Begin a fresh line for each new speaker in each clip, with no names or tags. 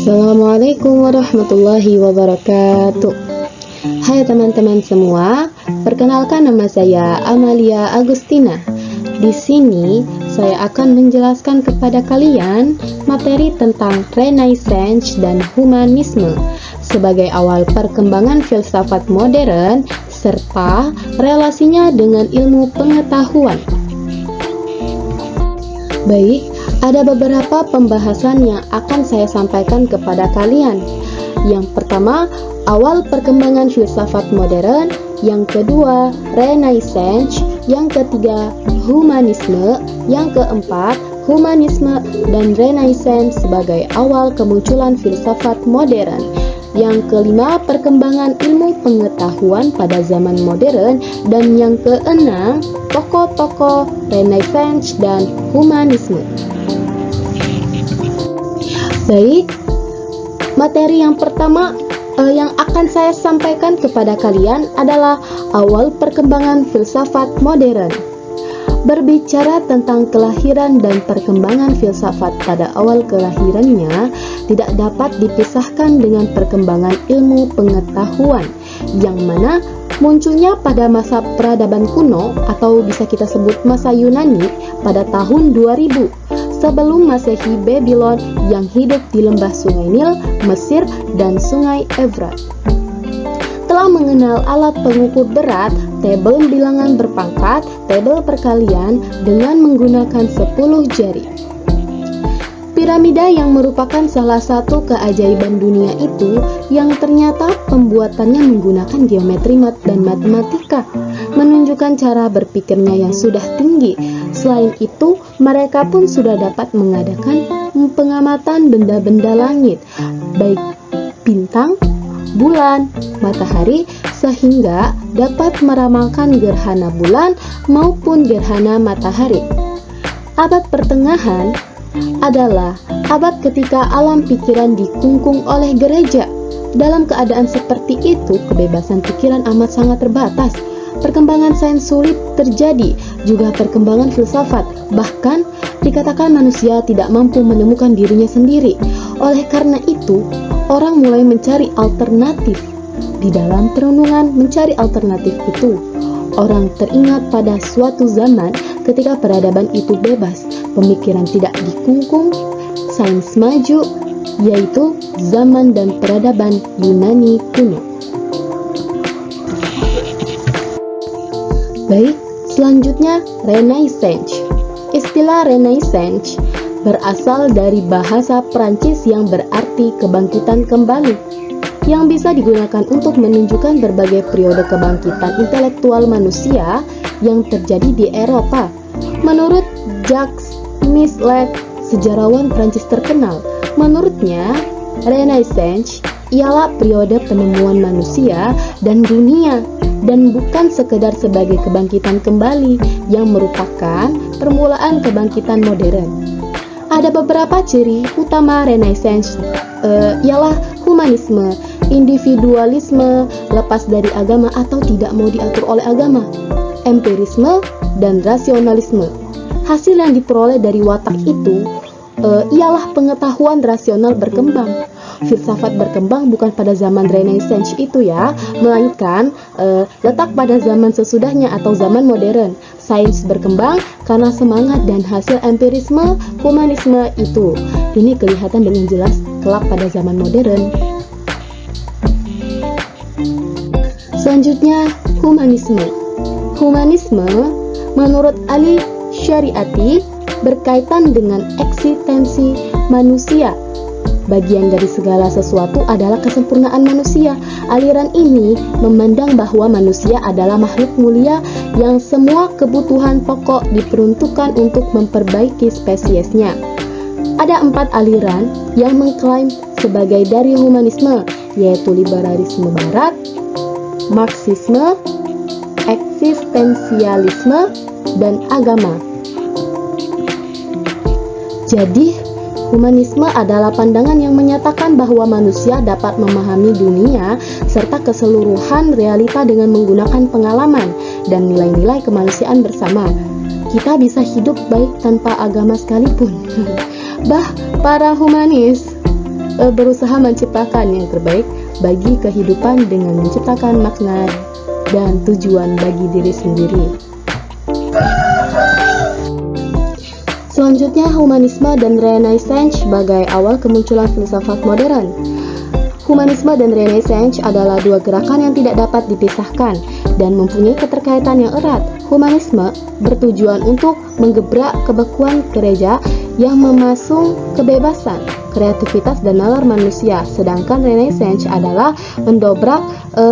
Assalamualaikum warahmatullahi wabarakatuh. Hai teman-teman semua, perkenalkan nama saya Amalia Agustina. Di sini saya akan menjelaskan kepada kalian materi tentang Renaissance dan humanisme sebagai awal perkembangan filsafat modern serta relasinya dengan ilmu pengetahuan. Baik, ada beberapa pembahasan yang akan saya sampaikan kepada kalian. Yang pertama, awal perkembangan filsafat modern. Yang kedua, Renaissance. Yang ketiga, humanisme. Yang keempat, humanisme dan Renaissance sebagai awal kemunculan filsafat modern. Yang kelima, perkembangan ilmu pengetahuan pada zaman modern. Dan yang keenam, tokoh-tokoh Renaissance dan humanisme. Baik, materi yang pertama yang akan saya sampaikan kepada kalian adalah awal perkembangan filsafat modern. Berbicara tentang kelahiran dan perkembangan filsafat pada awal kelahirannya tidak dapat dipisahkan dengan perkembangan ilmu pengetahuan, yang mana munculnya pada masa peradaban kuno atau bisa kita sebut masa Yunani pada tahun 2000 sebelum Masehi Babylon yang hidup di lembah Sungai Nil, Mesir, dan Sungai Efrat. Telah mengenal alat pengukur berat, tabel bilangan berpangkat, tabel perkalian dengan menggunakan 10 jari. Piramida yang merupakan salah satu keajaiban dunia itu yang ternyata pembuatannya menggunakan geometri dan matematika, menunjukkan cara berpikirnya yang sudah tinggi. Selain itu, mereka pun sudah dapat mengadakan pengamatan benda-benda langit, baik bintang, bulan, matahari, sehingga dapat meramalkan gerhana bulan maupun gerhana matahari. Abad pertengahan adalah abad ketika alam pikiran dikungkung oleh gereja. Dalam keadaan seperti itu, kebebasan pikiran amat sangat terbatas. Perkembangan sains sulit terjadi, juga perkembangan filsafat. Bahkan dikatakan manusia tidak mampu menemukan dirinya sendiri. Oleh karena itu, orang mulai mencari alternatif. Di dalam perenungan mencari alternatif itu, orang teringat pada suatu zaman ketika peradaban itu bebas, pemikiran tidak dikungkung, sains maju, yaitu zaman dan peradaban Yunani kuno. Baik, selanjutnya Renaissance. Istilah Renaissance berasal dari bahasa Prancis yang berarti kebangkitan kembali, yang bisa digunakan untuk menunjukkan berbagai periode kebangkitan intelektual manusia yang terjadi di Eropa. Menurut Jacques Michelet, sejarawan Prancis terkenal, menurutnya Renaissance ialah periode penemuan manusia dan dunia, dan bukan sekedar sebagai kebangkitan kembali yang merupakan permulaan kebangkitan modern. Ada beberapa ciri utama Renaissance, ialah humanisme, individualisme, lepas dari agama atau tidak mau diatur oleh agama, empirisme, dan rasionalisme. Hasil yang diperoleh dari watak itu ialah pengetahuan rasional berkembang. Filsafat berkembang bukan pada zaman Renaissance itu ya, melainkan letak pada zaman sesudahnya atau zaman modern. Sains berkembang karena semangat dan hasil empirisme, humanisme itu. Ini kelihatan dengan jelas kelak pada zaman modern. Selanjutnya, humanisme. Humanisme menurut Ali Syariati berkaitan dengan eksistensi manusia. Bagian dari segala sesuatu adalah kesempurnaan manusia. Aliran ini memandang bahwa manusia adalah makhluk mulia yang semua kebutuhan pokok diperuntukkan untuk memperbaiki spesiesnya. Ada 4 aliran yang mengklaim sebagai dari humanisme, yaitu liberalisme barat, marxisme, eksistensialisme, dan agama. Jadi, humanisme adalah pandangan yang menyatakan bahwa manusia dapat memahami dunia serta keseluruhan realita dengan menggunakan pengalaman dan nilai-nilai kemanusiaan bersama. Kita bisa hidup baik tanpa agama sekalipun. Para humanis berusaha menciptakan yang terbaik bagi kehidupan dengan menciptakan makna dan tujuan bagi diri sendiri. Selanjutnya, humanisme dan renaissance sebagai awal kemunculan filsafat modern. Humanisme dan renaissance adalah dua gerakan yang tidak dapat dipisahkan dan mempunyai keterkaitan yang erat. Humanisme bertujuan untuk menggebrak kebekuan gereja yang memasung kebebasan, kreativitas, dan nalar manusia, sedangkan renaissance adalah mendobrak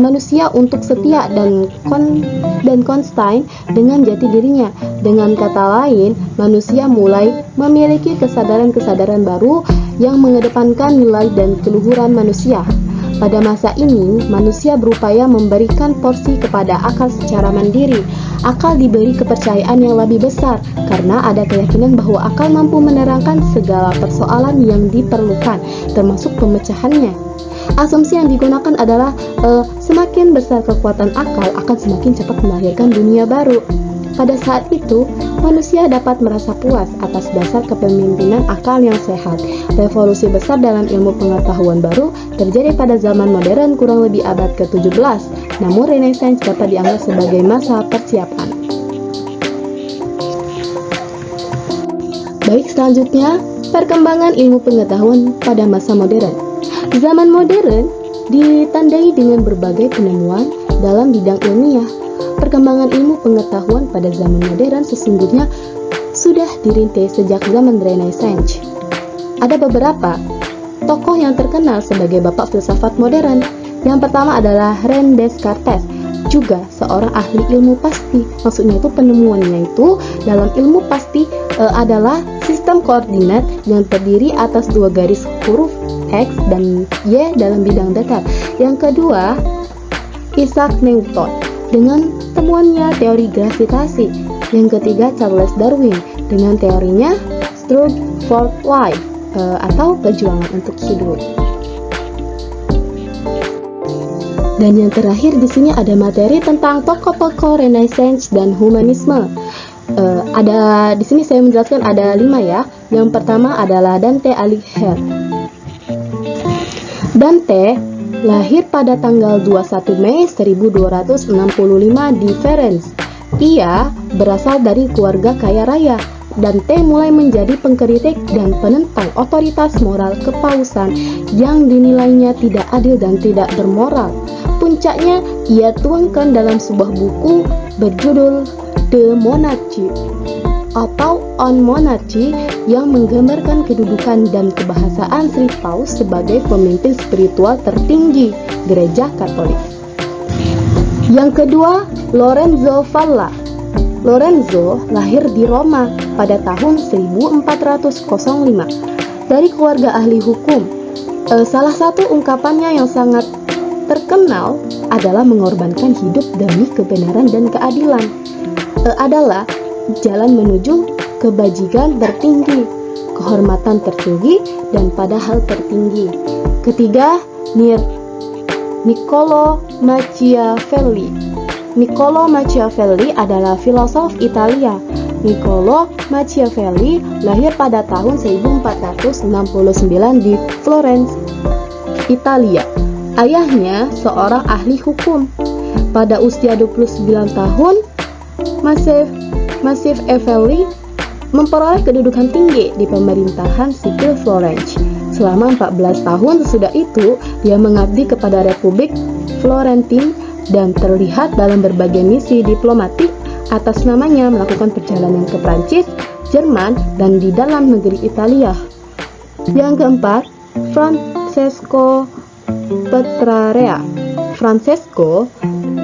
manusia untuk setia dan konstan dengan jati dirinya. Dengan kata lain, manusia mulai memiliki kesadaran-kesadaran baru yang mengedepankan nilai dan keluhuran manusia. Pada masa ini, manusia berupaya memberikan porsi kepada akal secara mandiri. Akal diberi kepercayaan yang lebih besar karena ada keyakinan bahwa akal mampu menerangkan segala persoalan yang diperlukan, termasuk pemecahannya. Asumsi yang digunakan adalah semakin besar kekuatan akal akan semakin cepat melahirkan dunia baru. Pada saat itu, manusia dapat merasa puas atas dasar kepemimpinan akal yang sehat. Revolusi besar dalam ilmu pengetahuan baru terjadi pada zaman modern kurang lebih abad ke-17, namun Renaissance dapat dianggap sebagai masa persiapan. Baik, selanjutnya, perkembangan ilmu pengetahuan pada masa modern. Zaman modern ditandai dengan berbagai penemuan dalam bidang ilmiah. Perkembangan ilmu pengetahuan pada zaman modern sesungguhnya sudah dirintis sejak zaman Renaissance. Ada beberapa tokoh yang terkenal sebagai bapak filsafat modern. Yang pertama adalah René Descartes, juga seorang ahli ilmu pasti. Maksudnya itu penemuannya itu dalam ilmu pasti adalah sistem koordinat yang terdiri atas dua garis huruf X dan Y dalam bidang datar. Yang kedua, Isaac Newton dengan temuannya teori gravitasi. Yang ketiga, Charles Darwin dengan teorinya Struggle for Life atau perjuangan untuk hidup. Dan yang terakhir di sini ada materi tentang tokoh-tokoh Renaissance dan humanisme. Ada di sini saya menjelaskan ada 5 ya. Yang pertama adalah Dante Alighieri. Dante lahir pada tanggal 21 Mei 1265 di Florence. Ia berasal dari keluarga kaya raya. Dante mulai menjadi pengkritik dan penentang otoritas moral kepausan yang dinilainya tidak adil dan tidak bermoral. Puncaknya, ia tuangkan dalam sebuah buku berjudul The Monarchy atau On Monarchy yang menggambarkan kedudukan dan kebahasaan Sri Paus sebagai pemimpin spiritual tertinggi Gereja Katolik. Yang kedua, Lorenzo Valla. Lorenzo lahir di Roma pada tahun 1405 dari keluarga ahli hukum. Salah satu ungkapannya yang sangat terkenal adalah mengorbankan hidup demi kebenaran dan keadilan. Adalah jalan menuju kebajikan tertinggi, kehormatan tertinggi, dan padahal tertinggi. Ketiga, Niccolo Machiavelli. Niccolo Machiavelli adalah filosof Italia. Niccolo Machiavelli lahir pada tahun 1469 di Florence, Italia. Ayahnya seorang ahli hukum. Pada usia 29 tahun, Machiavelli memperoleh kedudukan tinggi di pemerintahan sipil Florence. Selama 14 tahun sesudah itu, dia mengabdi kepada Republik Florentin dan terlihat dalam berbagai misi diplomatik atas namanya melakukan perjalanan ke Prancis, Jerman, dan di dalam negeri Italia. Yang keempat, Francesco Petrarca. Francesco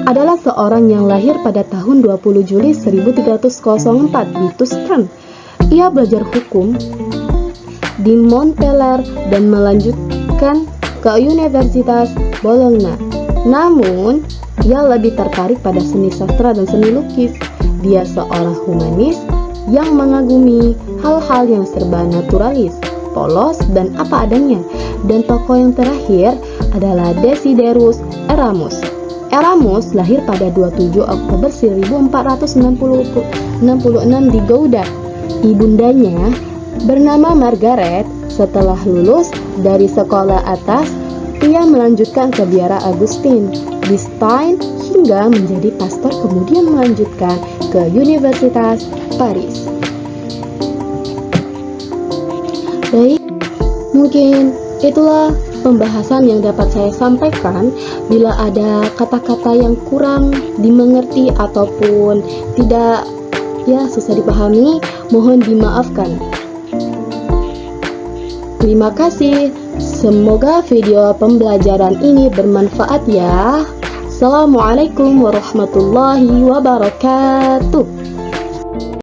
adalah seorang yang lahir pada tahun 20 Juli 1304 di Tuscan. Ia belajar hukum di Montpellier dan melanjutkan ke Universitas Bologna. Namun, ia lebih tertarik pada seni sastra dan seni lukis. Dia seorang humanis yang mengagumi hal-hal yang serba naturalis, polos, dan apa adanya. Dan tokoh yang terakhir adalah Desiderius Erasmus. Erasmus lahir pada 27 Oktober 1466 di Gouda. Ibundanya Bernama Margaret, setelah lulus dari sekolah atas, ia melanjutkan ke biara Agustin di Stein hingga menjadi pastor, kemudian melanjutkan ke Universitas Paris. Baik, mungkin itulah pembahasan yang dapat saya sampaikan. Bila ada kata-kata yang kurang dimengerti ataupun tidak susah dipahami, mohon dimaafkan. Terima kasih. Semoga video pembelajaran ini bermanfaat ya. Assalamualaikum warahmatullahi wabarakatuh.